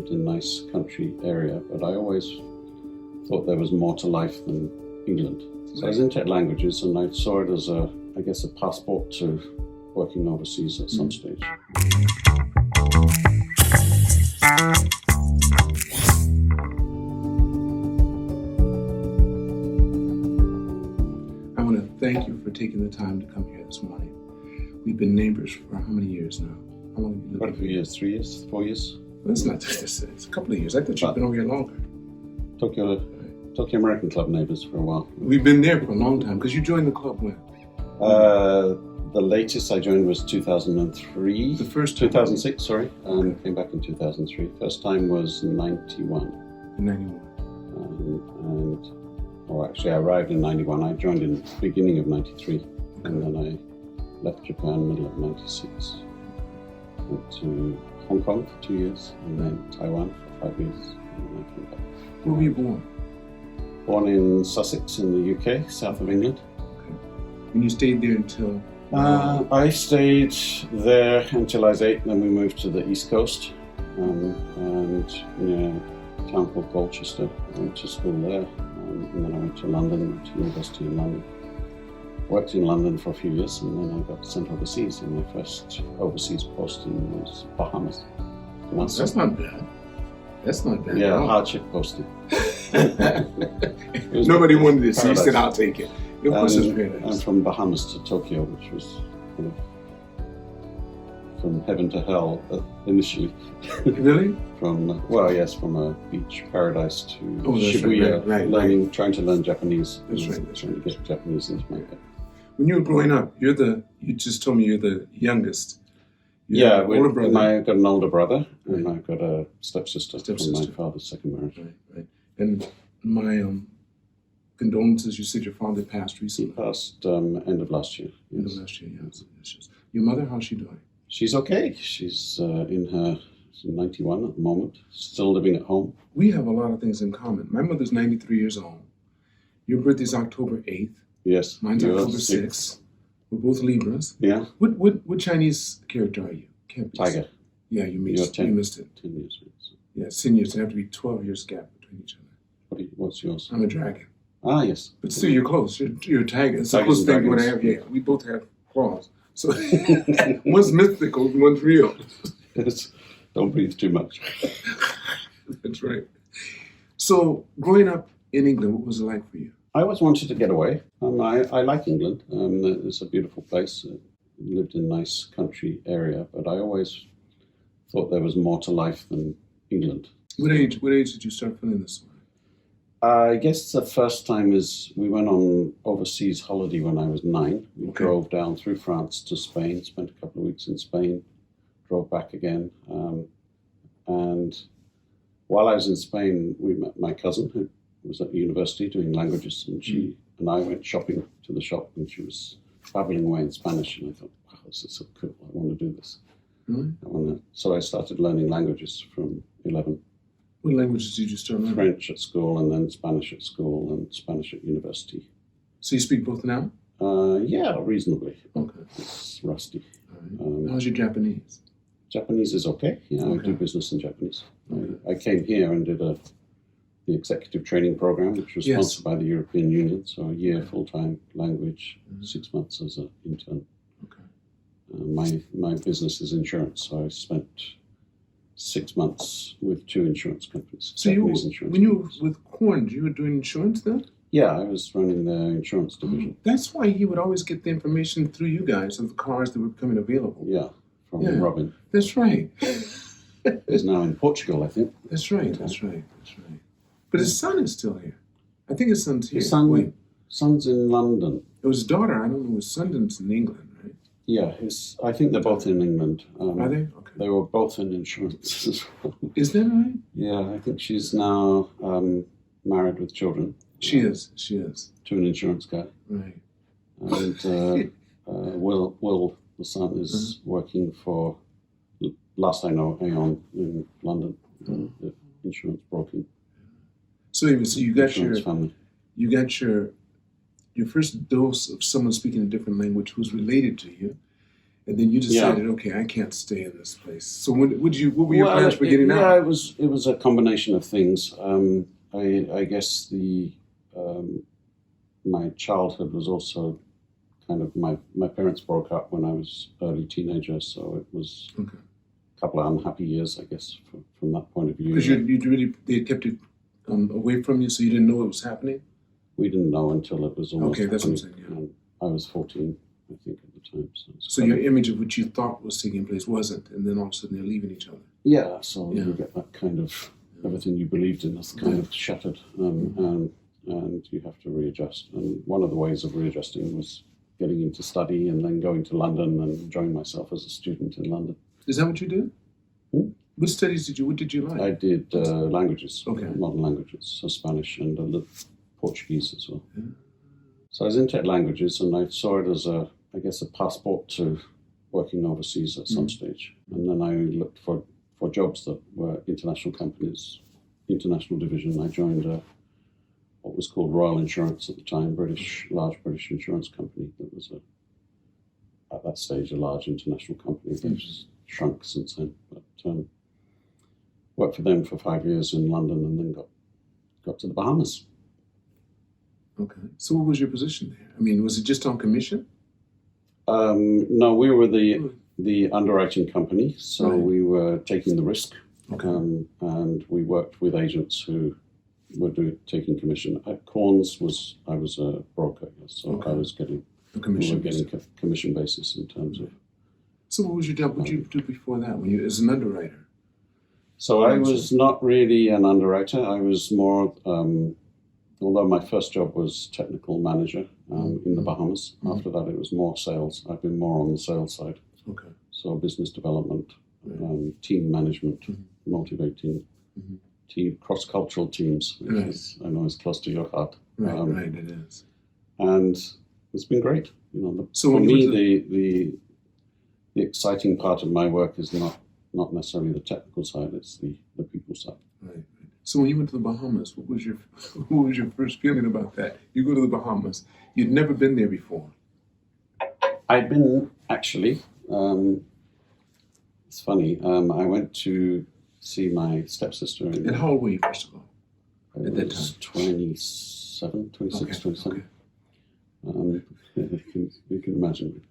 lived in a nice country area, but I always thought there was more to life than England. So I was into languages, and I saw it as a passport to working overseas at some stage. I want to thank you for taking the time to come here this morning. We've been neighbors for how many years now? How long have you lived Quite a few years, 3 years, 4 years. Well, it's not just this, it's a couple of years. I thought you'd been over here longer. Tokyo American Club neighbors for a while. We've been there for a long time, because you joined the club when? The latest I joined was 2003. The first time? 2006, sorry. Came back in 2003. First time was 91. In 91. Actually I arrived in 91. I joined in the beginning of 93. And then I left Japan middle of 96. Went to Hong Kong for 2 years, and then Taiwan for 5 years, and then I came back. Where were you born? Born in Sussex in the UK, south of England. Okay. And you stayed there until? I stayed there until I was 8, and then we moved to the East Coast, and a town called Colchester. I went to school there, and then I went to London, went to university in London. Worked in London for a few years, and then I got sent overseas, and my first overseas posting was Bahamas. That's not bad. That's not bad. Yeah, hardship posting. Nobody wanted it, so you said, I'll take it. Of course it's paradise. And from Bahamas to Tokyo, which was kind of from heaven to hell initially. Really? From a beach paradise to Shibuya, right. Trying to learn Japanese. That's right. Trying to get Japanese into my head. When you were growing up, you just told me you're the youngest. Older brother. I've got an older brother, and I've got a stepsister from my father's second marriage. Right. And my condolences, you said your father passed recently. He passed end of last year. Yes. End of last year, yes. Your mother, how's she doing? She's okay. She's 91 at the moment, still living at home. We have a lot of things in common. My mother's 93 years old. Your birthday's October 8th. Yes. Mine's October 6th. We're both Libras. Yeah. What Chinese character are you? Tiger. Yeah, you missed it. 10 years. Yeah, seniors. There have to be 12 years gap between each other. What's yours? I'm a dragon. Ah, yes. But still, you're close. You're a tiger. It's the closest thing you want to have. Yeah, we both have claws. So one's mythical, one's real. Yes. Don't breathe too much. That's right. So, growing up in England, what was it like for you? I always wanted to get away. I like England. It's a beautiful place. I lived in a nice country area, but I always thought there was more to life than England. What age did you start feeling this way? I guess the first time is we went on overseas holiday when I was 9. We drove down through France to Spain, spent a couple of weeks in Spain, drove back again. And while I was in Spain, we met my cousin who was at university doing languages, and she and I went shopping to the shop, and she was babbling away in Spanish, and I thought, wow, this is so cool, I want to do this. Really? So I started learning languages from 11. What languages did you start learning? French at school, and then Spanish at school, and Spanish at university. So you speak both now? Yeah, reasonably. Okay. It's rusty. Right. How's your Japanese? Japanese is okay. Yeah, I do business in Japanese. I came here and did the executive training program, which was sponsored by the European Union. So a year full-time language, 6 months as an intern. Okay. My business is insurance, so I spent 6 months with 2 insurance companies. So you were with Corn, you were doing insurance then? Yeah, I was running the insurance division. That's why he would always get the information through you guys of the cars that were becoming available. Yeah, from Robin. That's right. He's now in Portugal, I think. That's right. But his son is still here. I think his son's here. His son's in London. It was his daughter, I don't know, his son's in England, right? Yeah, I think they're both in England. Are they? Okay. They were both in insurance as well. Is that right? Yeah, I think she's now married with children. She is. To an insurance guy. Right. And Will, the son, is working for, last I know, Aon in London, the insurance broking. So you got your first dose of someone speaking a different language who's related to you, And then you decided, okay, I can't stay in this place. So what were your plans for getting out? Yeah, it was a combination of things. I guess my childhood was also kind of my parents broke up when I was early teenager, so it was a couple of unhappy years, I guess, from that point of view. Because they kept it away from you, so you didn't know what was happening? We didn't know until it was almost okay, that's happening. What I'm saying, I was 14, I think, at the time. So your image of what you thought was taking place wasn't, and then all of a sudden they're leaving each other. Yeah, so you get that kind of, everything you believed in is kind of shattered, and you have to readjust. And one of the ways of readjusting was getting into study and then going to London and enjoying myself as a student in London. Is that what you did? What studies what did you like? I did languages, modern languages, so Spanish and a little Portuguese as well. Yeah. So I was into languages, and I saw it as a passport to working overseas at some stage. And then I looked for jobs that were international companies, international division. I joined what was called Royal Insurance at the time, large British insurance company that was at that stage a large international company. They've shrunk since then, but worked for them for 5 years in London, and then got to the Bahamas. Okay. So what was your position there? I mean, was it just on commission? No, we were the underwriting company, so we were taking the risk, and we worked with agents who were taking commission. At Corns I was a broker, so I was getting commission basis in terms of. So what was your job? What did you do before that? When you as an underwriter? So I was not really an underwriter. I was more. Although my first job was technical manager in the Bahamas, after that it was more sales. I've been more on the sales side. Okay. So business development, team management, motivating team, cross-cultural teams, which is, I know is close to your heart. Right, it is. And it's been great. For me, the exciting part of my work is not necessarily the technical side; it's the people side. Right. So when you went to the Bahamas, what was your first feeling about that? You go to the Bahamas. You'd never been there before. I'd been, actually. It's funny. I went to see my stepsister. And how old were you, first of all, at that time? 26, 27. You can imagine.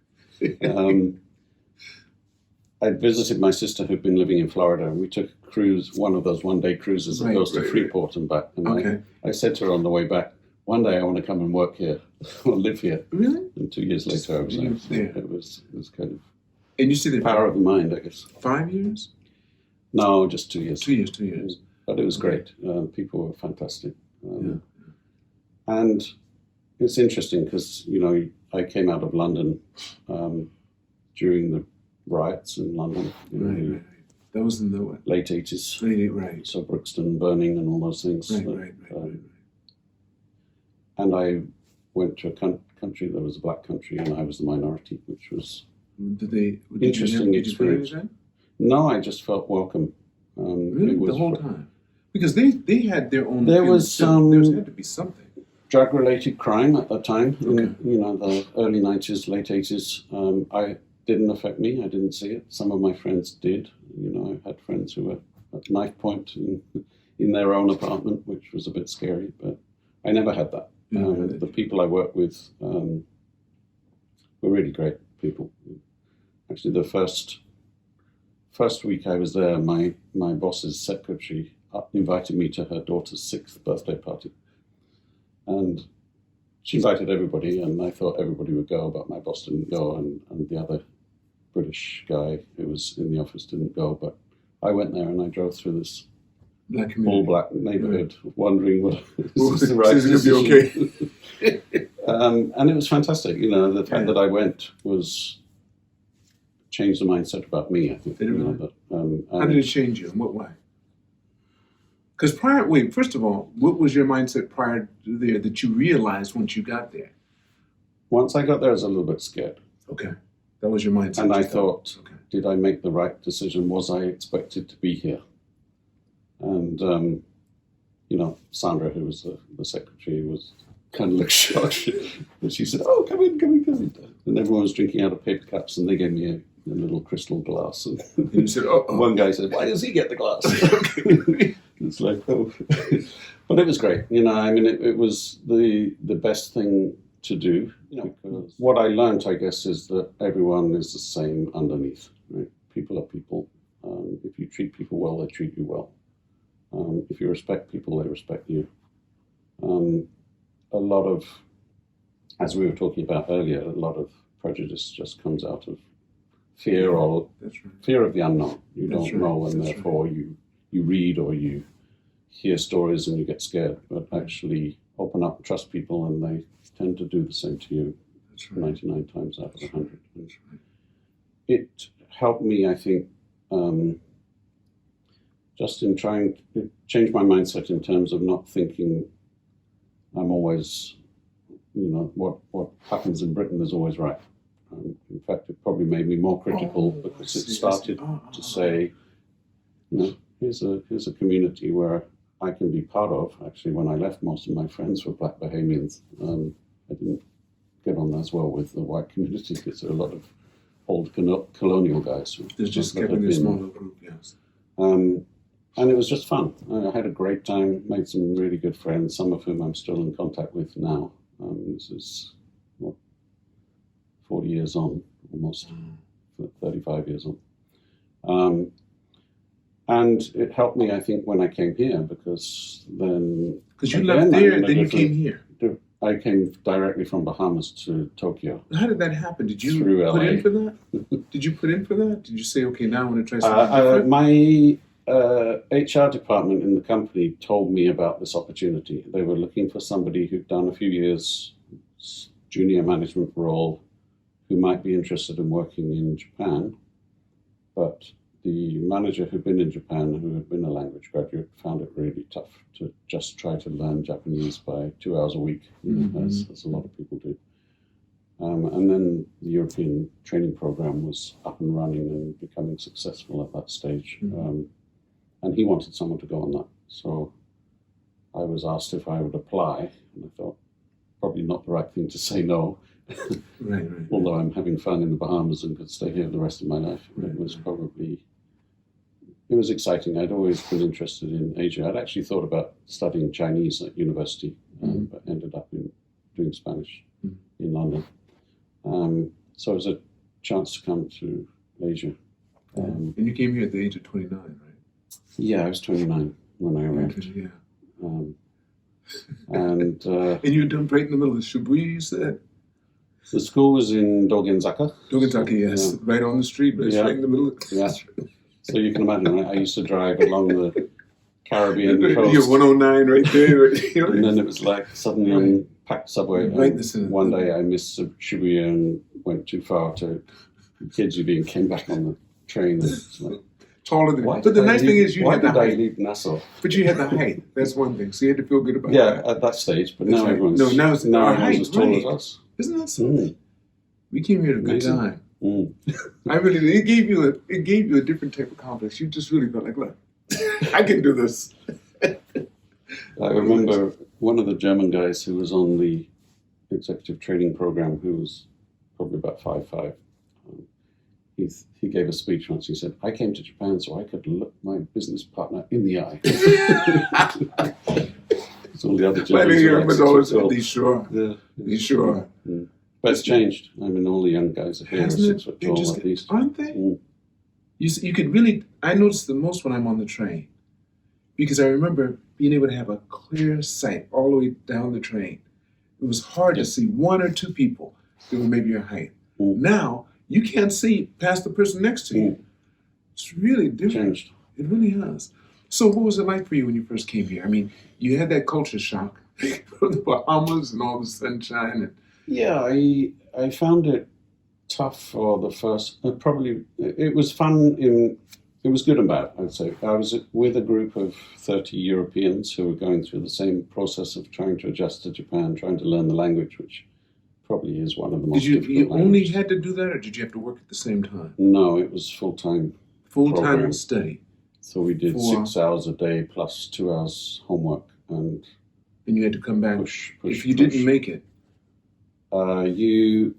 I visited my sister who'd been living in Florida, and we took a cruise, one of those one-day cruises that goes to Freeport and back. And I said to her on the way back, one day I want to come and work here or live here. Really? And 2 years later I was there. It was kind of and you see the power of the mind, I guess. 5 years? No, just 2 years. 2 years. But it was great. People were fantastic. And it's interesting because, I came out of London during the riots in London. Right. That was in the late 80s. Right. So Brixton burning and all those things. Right. And I went to a country that was a black country, and I was the minority, which was interesting experience. Did you no, I just felt welcome. Really? The whole time? Because they had their own. There had to be something. Drug-related crime at that time. In the early 90s, late 80s. I didn't affect me. I didn't see it. Some of my friends did. I had friends who were at knife point in their own apartment, which was a bit scary. But I never had that. The people I worked with were really great people. Actually, the first week I was there, my boss's secretary invited me to her daughter's 6th birthday party. And she invited everybody, and I thought everybody would go, but my boss didn't go, and the other British guy who was in the office didn't go. But I went there, and I drove through this all-black neighborhood, wondering what is the right decision. Okay. And it was fantastic. The fact that I went changed the mindset about me, I think. Did it really? How did it change you, and what way? Because first of all, what was your mindset prior to there that you realized once you got there? Once I got there, I was a little bit scared. Okay. That was your mindset. And I thought, did I make the right decision? Was I expected to be here? And, Sandra, who was the secretary, was kind of looked shocked. And she said, oh, come in. And everyone was drinking out of paper cups, and they gave me a little crystal glass. And you said, "Oh, one guy said, why does he get the glass?" It's like, oh. But it was great. I mean, it was the best thing to do. Because what I learned, I guess, is that everyone is the same underneath. Right? People are people. If you treat people well, they treat you well. If you respect people, they respect you. A lot of, as we were talking about earlier, a lot of prejudice just comes out of fear or fear of the unknown. You don't know, and therefore you read or you hear stories and you get scared. But actually open up and trust people, and they tend to do the same to you 99 times out of 100. It helped me, I think, just in trying to change my mindset in terms of not thinking I'm always, what happens in Britain is always right. In fact, it probably made me more critical because it started to say, here's a community where I can be part of. Actually, when I left, most of my friends were Black Bahamians. I didn't get on as well with the white community because there are a lot of old colonial guys. There's just keeping a smaller group, yes. And it was just fun. I had a great time, made some really good friends, some of whom I'm still in contact with now. This is, 40 years on, almost 35 years on. And it helped me, I think, when I came here, because then... Because you left there and then you came here. I came directly from Bahamas to Tokyo. How did that happen? Did you put in for that? Did you put in for that? Did you say, okay, now I want to try something different? My HR department in the company told me about this opportunity. They were looking for somebody who'd done a few years junior management role who might be interested in working in Japan. But the manager who'd been in Japan, who had been a language graduate, found it really tough to just try to learn Japanese by 2 hours a week, as a lot of people do. And then the European training program was up and running and becoming successful at that stage. And he wanted someone to go on that. So I was asked if I would apply, and I thought, probably not the right thing to say no. Right. Although I'm having fun in the Bahamas and could stay here the rest of my life. It was exciting. I'd always been interested in Asia. I'd actually thought about studying Chinese at university, but ended up doing Spanish in London. So it was a chance to come to Asia. And you came here at the age of 29, right? Yeah, I was 29 when I arrived. Yeah. And you were done right in the middle of Shibuya, you said? The school was in Dogenzaka. Dogenzaka, yes. Yeah. Right on the street, but it's right in the middle of the street. So you can imagine, right? I used to drive along the Caribbean coast. You're 109 right there. And then it was like suddenly on packed subway. One day I missed Shibuya and went too far to Kijubi and came back on the train. And it's like, taller than But the nice thing is you had the height. Why did I leave Nassau? But you had the height. That's one thing. So you had to feel good about that. Yeah, at that stage. But now everyone's as tall as us. Isn't that something? We came here at a good time. It gave you a different type of confidence. You just really felt like, look, I can do this. I remember one of the German guys who was on the executive training program, who was probably about 5'5". He gave a speech once. He said, "I came to Japan so I could look my business partner in the eye." So all the other Germans always sure. Yeah. Be sure. But it's changed. I mean, all the young guys are here, 6 foot tall at least. Aren't they? You could really, I notice the most when I'm on the train. Because I remember being able to have a clear sight all the way down the train. It was hard to see one or two people that were maybe your height. Now, you can't see past the person next to you. It's really different. Changed. It really has. So what was it like for you when you first came here? I mean, you had that culture shock from the Bahamas and all the sunshine. Yeah, I found it tough for the first, it was fun it was good and bad, I'd say. I was with a group of 30 Europeans who were going through the same process of trying to adjust to Japan, trying to learn the language, which probably is one of the most difficult languages. You only had to do that, or did you have to work at the same time? No, it was full-time. Full-time study. So we did 6 hours a day plus 2 hours homework. And you had to come back. If you didn't make it. We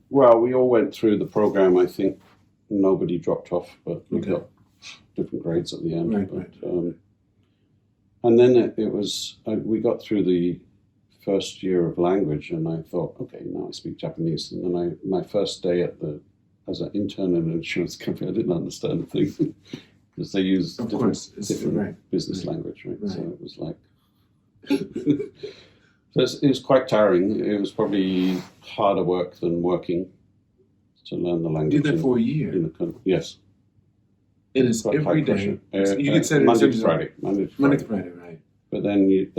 all went through the program, I think, nobody dropped off, but we Okay. got different grades at the end. Right, but, right. And then it was, we got through the first year of language, and I thought, okay, now I speak Japanese. And then my first day as an intern in an insurance company, I didn't understand a thing because they use Of different, course, it's different right. business Right. language, right? Right. So it was like, so it was quite tiring. It was probably harder work than working to learn the You language. did that for a year. in the country. Yes. And it's Quite every high day. pressure. You get Saturday, Monday to Sunday, Friday. Monday to Monday Friday. to Friday, right? But then we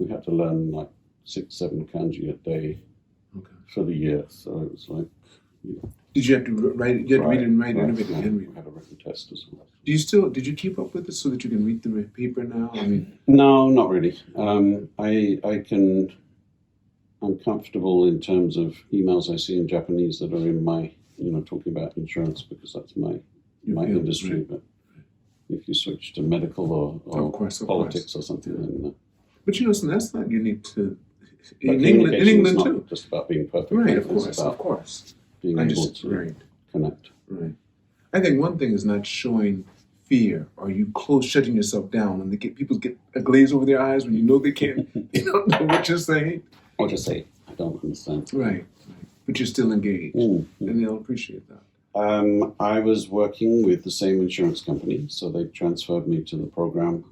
had to learn like 6-7 kanji a day Okay. for the year. So it was like, Did you have to write? You had to read it and write it and right, everything. yeah, And we read. had a written test as well. Did you keep up with it so that you can read the paper now? I mean, No, not really. I'm comfortable in terms of emails I see in Japanese that are in my, talking about insurance because that's my field, industry. right. But if you switch to medical or Of course. politics or something, then But so that's not unique to but in England. In communication is England not too. just about being perfect. Right. It's Of course. about Of course. being I able just to right. connect. Right. I think one thing is not showing fear or you shutting yourself down when people get a glaze over their eyes when you know they don't know what you're saying. Or just say, I don't understand. Right. But you're still engaged, Mm. and they'll appreciate that. I was working with the same insurance company, so they transferred me to the program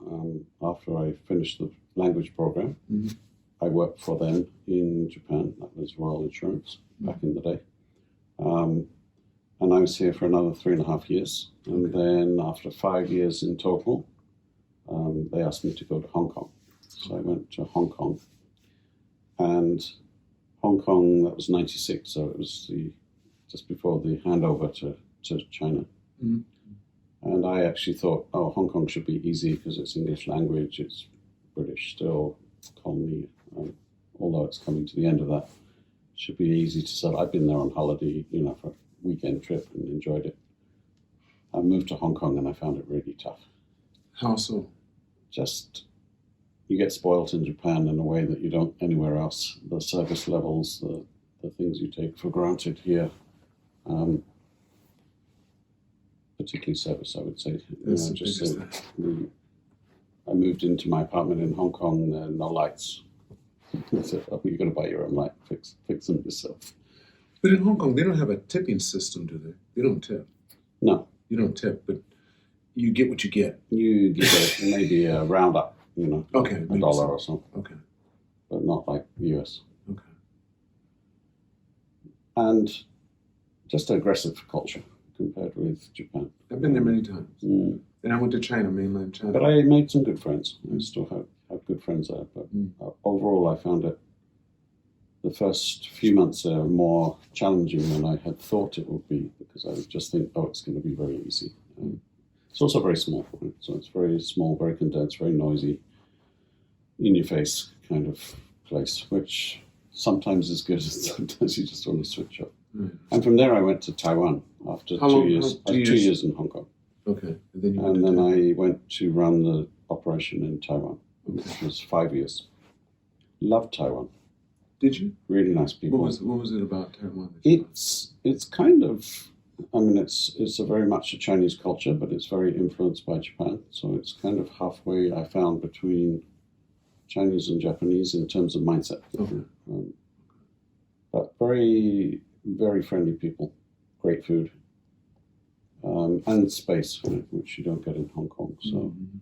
after I finished the language program. Mhm. I worked for them in Japan. That was Royal Insurance back in the day. And I was here for another 3.5 years. And then after 5 years in total, they asked me to go to Hong Kong. So I went to Hong Kong. And Hong Kong, that was 96, so it was just before the handover to China. Mhm. And I actually thought, Hong Kong should be easy because it's English language, it's British still, colony, although it's coming to the end of that. It should be easy to settle. I've been there on holiday, for a weekend trip and enjoyed it. I moved to Hong Kong and I found it really tough. How so? Just, you get spoilt in Japan in a way that you don't anywhere else. The service levels, the things you take for granted here, particularly service, I would say. That's the just biggest thing. I moved into my apartment in Hong Kong, no lights. I said, you've got to buy your own light, fix them yourself. But in Hong Kong, they don't have a tipping system, do they? They don't tip. No. You don't tip, but you get what you get. You give it maybe a round up, Okay, $1 maybe or something, Okay. but not like the US. Okay. And just aggressive culture compared with Japan. I've been there many times. Mm. And I went to China, mainland China. But I made some good friends. I still have good friends there. But overall, I found it, the first few months are more challenging than I had thought it would be because I would just think, it's going to be very easy. It's also very small. Right? So it's very small, very condensed, very noisy, in your face kind of place, which sometimes is good and sometimes you just want to switch up. Right. And from there I went to Taiwan after How 2 long- years. how- 2 2 years? years in Hong Kong. Okay. And then you went And to then Taiwan. I went to run the operation in Taiwan, which was 5 years. Loved Taiwan. Did you? Really nice people. What was it about Taiwan? that you liked? It's kind of, it's a very much a Chinese culture, but it's very influenced by Japan. So it's kind of halfway, I found, between Chinese and Japanese in terms of mindset. Okay. But very, very friendly people, great food, and space, which you don't get in Hong Kong. So Mhm. you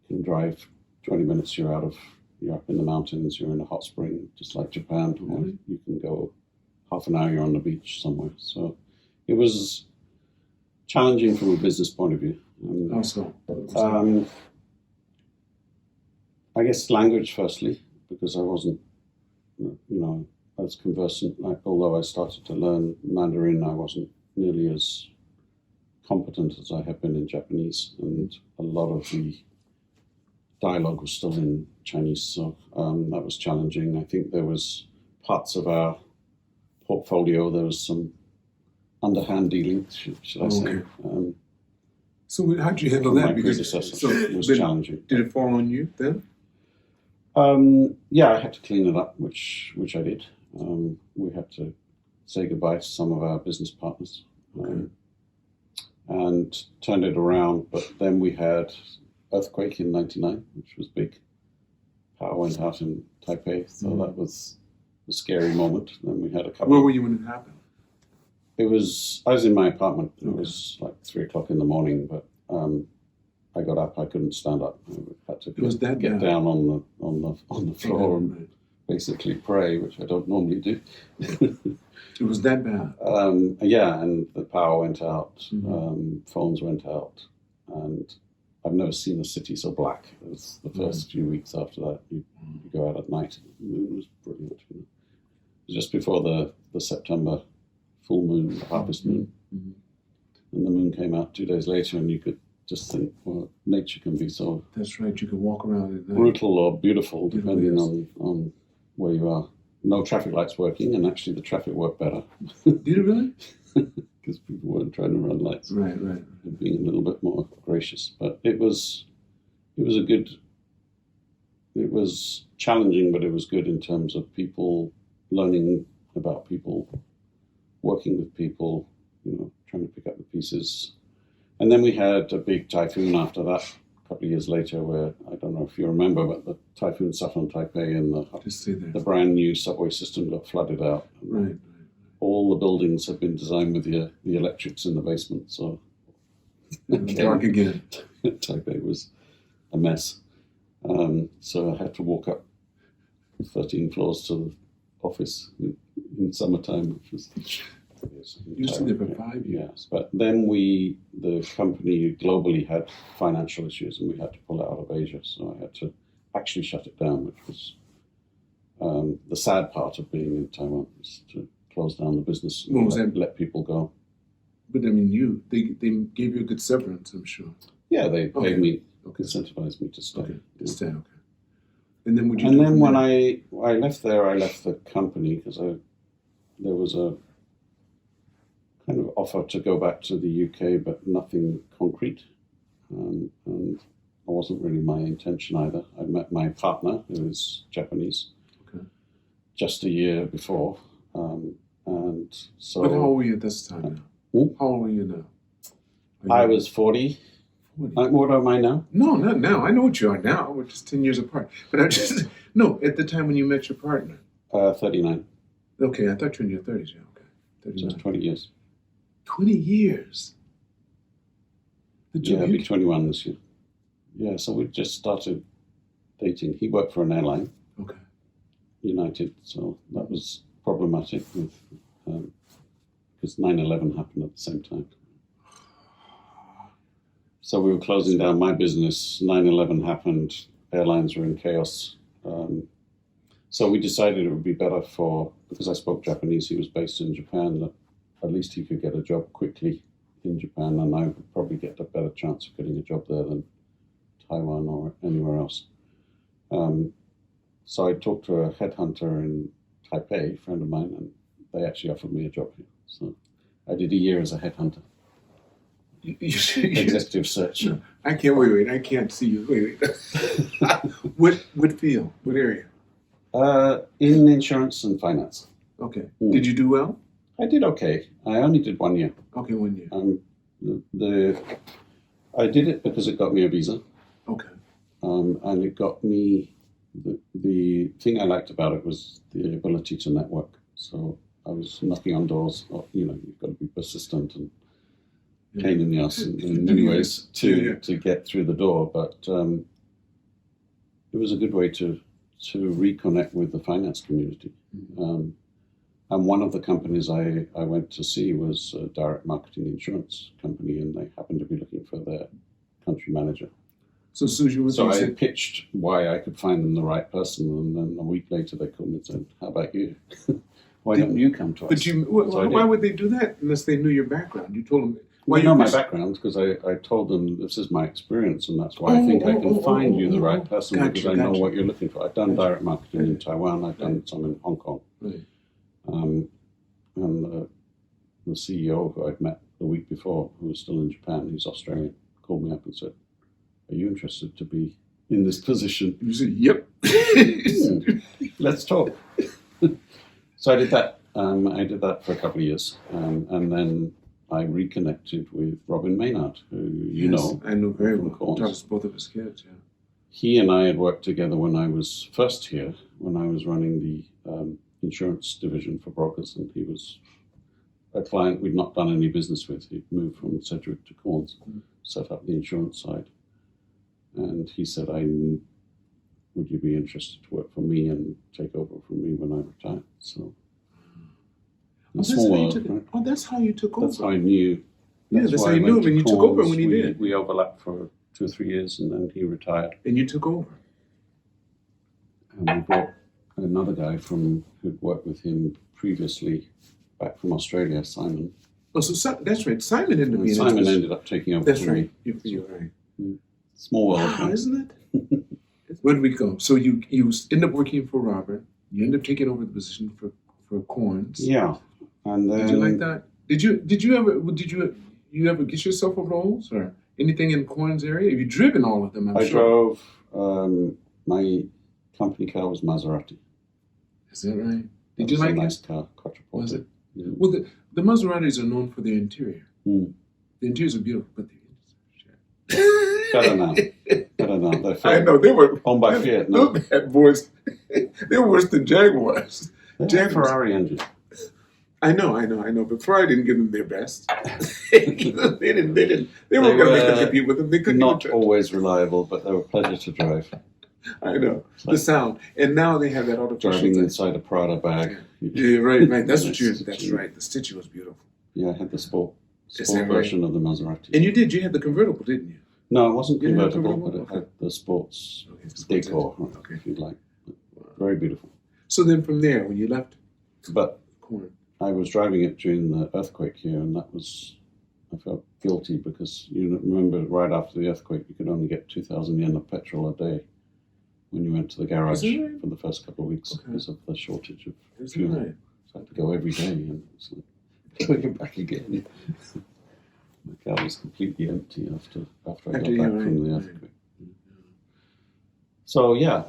can drive 20 minutes, you're up in the mountains, you're in a hot spring, just like Japan, or Really? you can go half an hour, you're on the beach somewhere. So it was challenging from a business point of view. Also. I guess language firstly, because I wasn't, as conversant, although I started to learn Mandarin, I wasn't nearly as competent as I have been in Japanese, and a lot of the dialogue was still in Chinese, so that was challenging. I think there was parts of our portfolio, there was some underhand dealing, should I say. Okay. So how did you handle From that? my Because predecessor. It was did challenging. it fall on you then? Yeah, I had to clean it up, which I did. We had to say goodbye to some of our business partners. Okay. and turned it around. But then we had earthquake in '99, which was big. Power went out in Taipei, so that was a scary moment. Then we had a couple. Where were you when it happened? I was in my apartment. It was like 3:00 in the morning, but I got up. I couldn't stand up. I had to get down on the floor and basically pray, which I don't normally do. It was that bad. Yeah, and the power went out. Phones went out, and I've never seen a city so black. It was the first few weeks after that. You go out at night. The moon was brilliant. It was just before the September full moon, the harvest moon, and the moon came out 2 days later, and you could just think, well, nature can be so. That's right. You could walk around at night. Brutal or beautiful, depending on where you are. No traffic lights working, and actually the traffic worked better. Did it really? Because people weren't trying to run lights. Right. And being a little bit more gracious. But it was challenging, but it was good in terms of people learning about people, working with people, trying to pick up the pieces. And then we had a big typhoon after that, a couple of years later, where, I don't know if you remember, but the typhoon sat on Taipei and the brand new subway system got flooded out. Right. All the buildings have been designed with the electrics in the basement, so dark again. Taipei was a mess. So I had to walk up 13 floors to the office in summertime, which was. You stayed there for 5 years. Yes, but then the company globally had financial issues, and we had to pull out of Asia. So I had to actually shut it down, which was the sad part of being in Taiwan, was to close down the business and let people go. But I mean, they gave you a good severance, I'm sure. Yeah, they paid me, incentivized me to stay. Okay. And then when I left there, I left the company because there was a kind of offer to go back to the UK, but nothing concrete. And it wasn't really my intention either. I met my partner, who is Japanese, just a year before. And so. But how old were you at this time now? How old were you now? I was 40. What am I now? No, not now. I know what you are now. We're just 10 years apart. But at the time when you met your partner. 39. Okay, I thought you were in your 30s. Yeah, okay. 39. Just 20 years. 20 years? I'll be 21 this year. Yeah, so we just started dating. He worked for an airline. Okay. United, so that was problematic with because 9/11 happened at the same time. So we were closing down my business. 9/11 happened. Airlines were in chaos. So we decided it would be better because I spoke Japanese, he was based in Japan, that at least he could get a job quickly in Japan, and I would probably get a better chance of getting a job there than Taiwan or anywhere else. So I talked to a headhunter in Taipei, a friend of mine, and they actually offered me a job here. So I did a year as a headhunter. Executive search. I can't wait. I can't see you. Wait. What field? What area? In insurance and finance. Okay. Did you do well? I did okay. I only did 1 year. Okay, 1 year. I did it because it got me a visa. Okay. And it got me, the thing I liked about it was the ability to network. So I was knocking on doors. You've got to be persistent and pain in the ass in many ways to get through the door. But it was a good way to reconnect with the finance community. And one of the companies I went to see was a direct marketing insurance company, and they happened to be looking for their country manager. So as soon as you went I pitched why I could find them the right person, and then a week later they called me and said, "How about you? Why don't you come to us?" But why would they do that unless they knew your background? You told them. They know my background because I told them this is my experience, and that's why I think I can find you the right person because I know what you're looking for. I've done direct marketing in Taiwan. I've done some in Hong Kong. Right. And the CEO who I'd met the week before, who was still in Japan, he's Australian, called me up and said, "Are you interested to be in this position?" You said, "Yep." Let's talk. So I did that. I did that for a couple of years, and then I reconnected with Robin Maynard, who you Yes, know. I know very well. Corns. Taught us both of his kids, yeah. He and I had worked together when I was first here, when I was running the insurance division for brokers, and he was a client we'd not done any business with. He'd moved from Sedgwick to Corns, set up the insurance side. And he said, would you be interested to work for me and take over from me when I retire? So, that's how you took over. That's how I knew. Yeah, that's how you knew him, and you took over when he did. We overlapped for 2 or 3 years, and then he retired. And you took over. And we brought another guy who'd worked with him previously back from Australia, Simon. Oh, so that's right. Simon ended up taking over. That's right. You're right. Small world. Wow, isn't it? Where did we go? So you end up working for Robert. You end up taking over the position for Corns. Yeah, and then did you like that? Did you ever get yourself a roles or anything in Corns area? Have you driven all of them? I drove. My company car was Maserati. Is that right? Did you like a nice it? car, quadruple. Was it? Yeah. Well, the Maseratis are known for their interior. Mm. The interiors are beautiful, but the Better now. Better now. I know they were owned by Fiat. No, those bad boys. They were worse than Jaguars. Ferrari engine. I know. But Ferrari didn't give them their best. they weren't going to make them compete with them. They couldn't. Not always reliable, but they were a pleasure to drive. I know the sound, and now they have that artificial driving thing. Inside a Prada bag. Yeah, right. That's what you. That's right. The stitching was beautiful. Yeah, I had the sport version of the Maserati. And you had the convertible, didn't you? No, it wasn't convertible, but it had the sports decor, if you'd like. Very beautiful. So then from there, when you left Corn, I was driving it during the earthquake here, and I felt guilty because you remember right after the earthquake, you could only get 2,000 yen of petrol a day when you went to the garage for the first couple of weeks because of the shortage of fuel. Right? So I had to go every day, and it's like going back again. My car was completely empty after I got back from the earthquake. So yeah,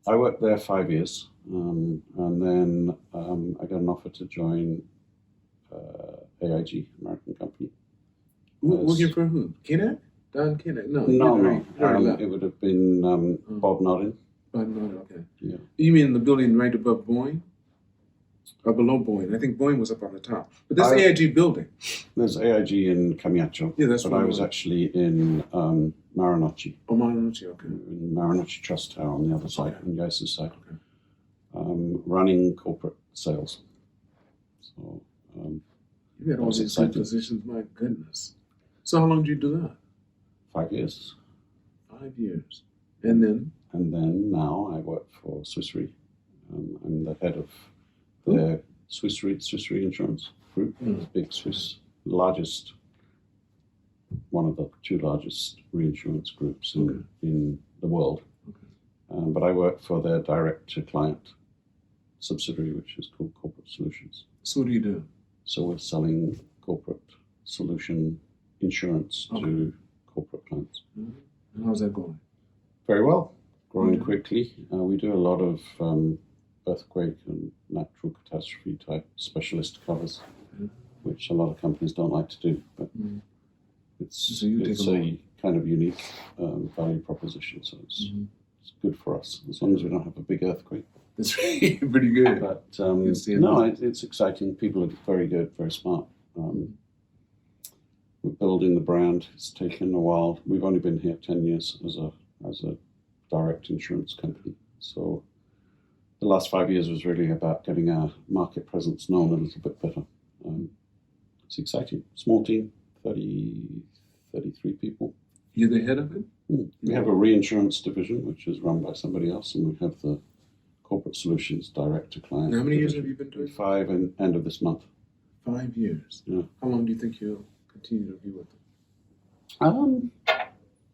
I worked there 5 years, and then I got an offer to join AIG, American company. Working for who? Kinnock? Don Kinnock? No. It would have been Bob Noddin. Bob Noddin, okay. Yeah. You mean the building right above Boeing? Or below Boeing? I think Boeing was up on the top. But that's AIG building. There's AIG in Kamiacho. Yeah, that's but I was actually in Marunouchi. Oh, Marunouchi, okay. In Marunouchi Trust Tower on the other side, on Yaisu's side. Okay. Running corporate sales. So you had all these good positions, my goodness. So how long did you do that? 5 years. 5 years. And then? And then now I work for Swiss Re. I'm the head of the Swiss Re Insurance Group. Big Swiss, one of the 2 largest reinsurance groups in the world. Okay. But I work for their direct-to-client subsidiary, which is called Corporate Solutions. So what do you do? So we're selling corporate solution insurance to corporate clients. And how's that going? Very well. Growing quickly. We do a lot of earthquake and natural catastrophe type specialist covers, which a lot of companies don't like to do. But it's a kind of unique value proposition. So it's good for us, as long as we don't have a big earthquake. That's pretty good. But it's exciting. People are very good, very smart. We're building the brand. It's taken a while. We've only been here 10 years as a direct insurance company. So the last 5 years was really about getting our market presence known a little bit better. It's exciting. Small team, 33 people. You're the head of it? We have a reinsurance division, which is run by somebody else, and we have the corporate solutions direct to client. How many years have you been doing? 5 and end of this month. 5 years? Yeah. How long do you think you'll continue to be with them?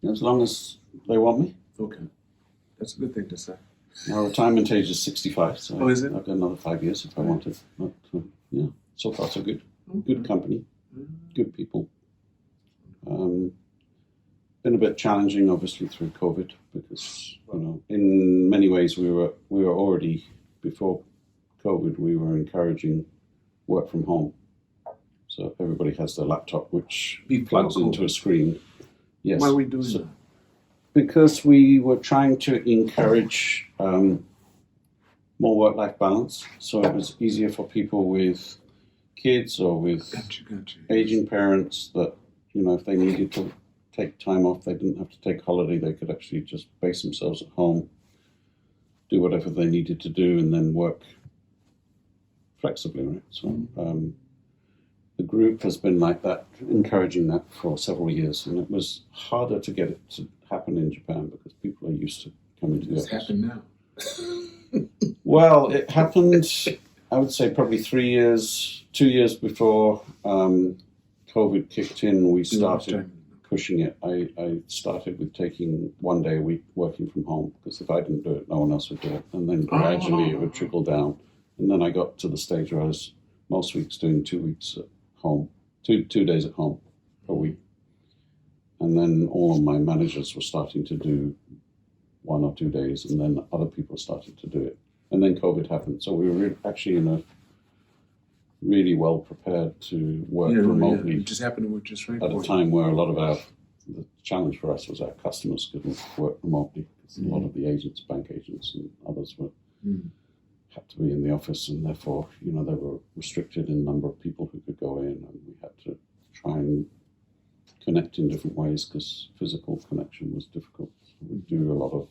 As long as they want me. Okay. That's a good thing to say. Our retirement age is 65, so is it? I've got another 5 years if I wanted. But yeah, so far so good. Good company, good people. Been a bit challenging, obviously, through COVID because in many ways we were already before COVID we were encouraging work from home, So everybody has their laptop, which Before plugs COVID. into a screen. Yes. Why are we doing So- that? Because we were trying to encourage more work-life balance, so it was easier for people with kids or with Gotcha. aging parents that, if they needed to take time off, they didn't have to take holiday. They could actually just base themselves at home, do whatever they needed to do, and then work flexibly, right? So the group has been like that, encouraging that for several years, and it was harder to get it to happen in Japan because people are used to coming to the It's office. happened now. Well, it happened, I would say, probably 2 years before COVID kicked in. We started pushing it. I started with taking 1 day a week working from home, because if I didn't do it, no one else would do it. And then gradually it would trickle down. And then I got to the stage where I was most weeks doing 2 weeks at home, two days at home per week. And then all of my managers were starting to do 1 or 2 days, and then other people started to do it. And then COVID happened. So we were actually in a really well prepared to work remotely. It just happened to work just right At a time where a lot of the challenge for us was our customers couldn't work remotely. A lot of the agents, bank agents and others had to be in the office, and therefore, they were restricted in the number of people who could go in, and we had to try and connect in different ways because physical connection was difficult. So we do a lot of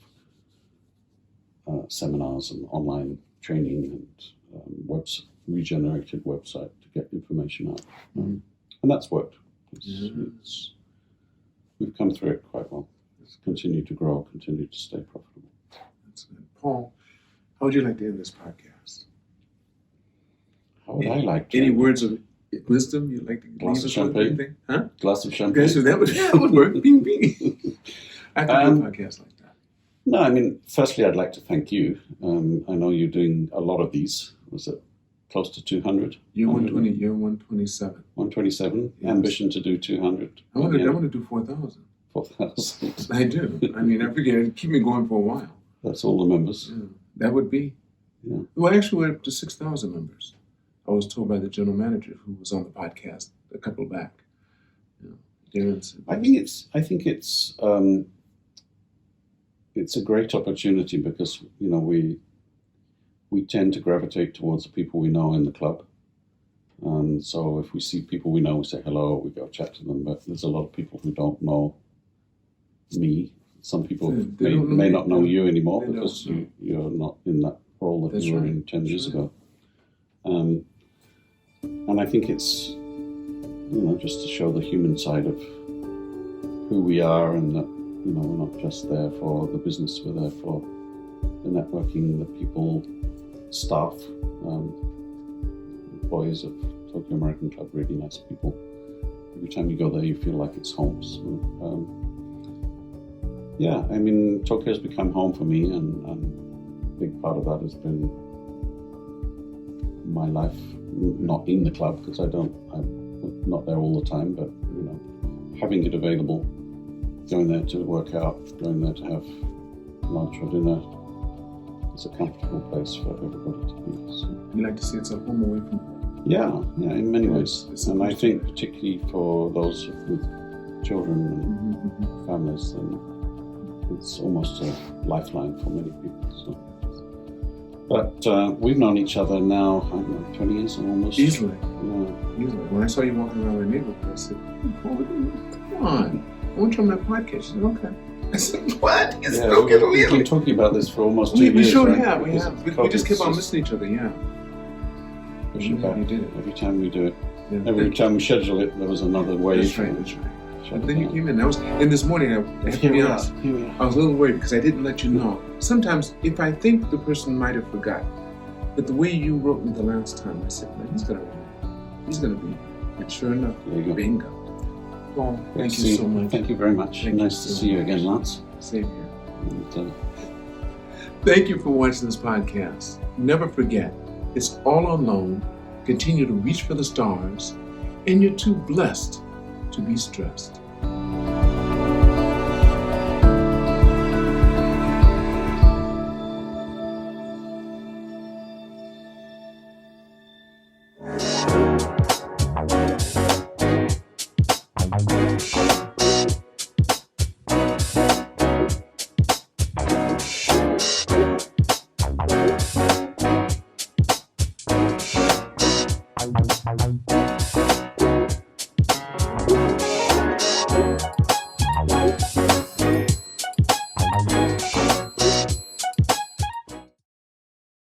seminars and online training and regenerated website to get information out. And that's worked. We've come through it quite well. It's continued to grow, continued to stay profitable. That's good. Paul, how would you like to end this podcast? How would I like to? Any words of wisdom you'd like to Glass leave of us with? champagne? Anything? Huh? Glass of champagne? Okay, so that would work. Bing, bing. I could do a podcast like that. No, I mean, firstly, I'd like to thank you. I know you're doing a lot of these. Was it close to 200? You're 120, you're 127. 127. Yes. Ambition to do 200. I want to do 4,000. 4,000. I do. I mean, I figure it'd keep me going for a while. That's all the members. Yeah, that would be. Yeah. Well, actually, we're up to 6,000 members. I was told by the general manager who was on the podcast a couple back. Darren said, I think it's a great opportunity because we tend to gravitate towards the people we know in the club, and so if we see people we know, we say hello, we go chat to them. But there's a lot of people who don't know me. Some people may not know you anymore because you're not in that role that you were in 10 years ago. And I think it's just to show the human side of who we are, and that we're not just there for the business, we're there for the networking, the people, staff, employees of Tokyo American Club, really nice people. Every time you go there, you feel like it's home. So, Tokyo's become home for me, and a big part of that has been my life, not in the club, because I'm not there all the time, but having it available, going there to work out, going there to have lunch or dinner. It's a comfortable place for everybody to be. So. You like to see it's a home away from home? Yeah, in many ways. And I think particularly for those with children and families, then it's almost a lifeline for many people. So. But we've known each other now, 20 years almost. Easily. Yeah. Easily. When I saw you walking around the neighborhood, I said, Paul, come on. I want you on my podcast. She said, okay. I said, what? He said, okay, we've been talking about this for almost 2 years. We sure right? have. We have. We just kept on listening to each other, Push it back. We did it. Every time we do it. Yeah. Every time we schedule it, there was another wave. That's right. And then you came in. And this morning, I have to be honest, I was a little worried because I didn't let you know. Sometimes, if I think the person might have forgotten, but the way you wrote me the last time, I said, man, he's going to remember. He's going to be. And sure enough, bingo. Well, thank you so much. Thank you very much. Nice to see you again, Lance. Same here. Thank you for watching this podcast. Never forget, it's all unknown. Continue to reach for the stars, and you're too blessed to be stressed.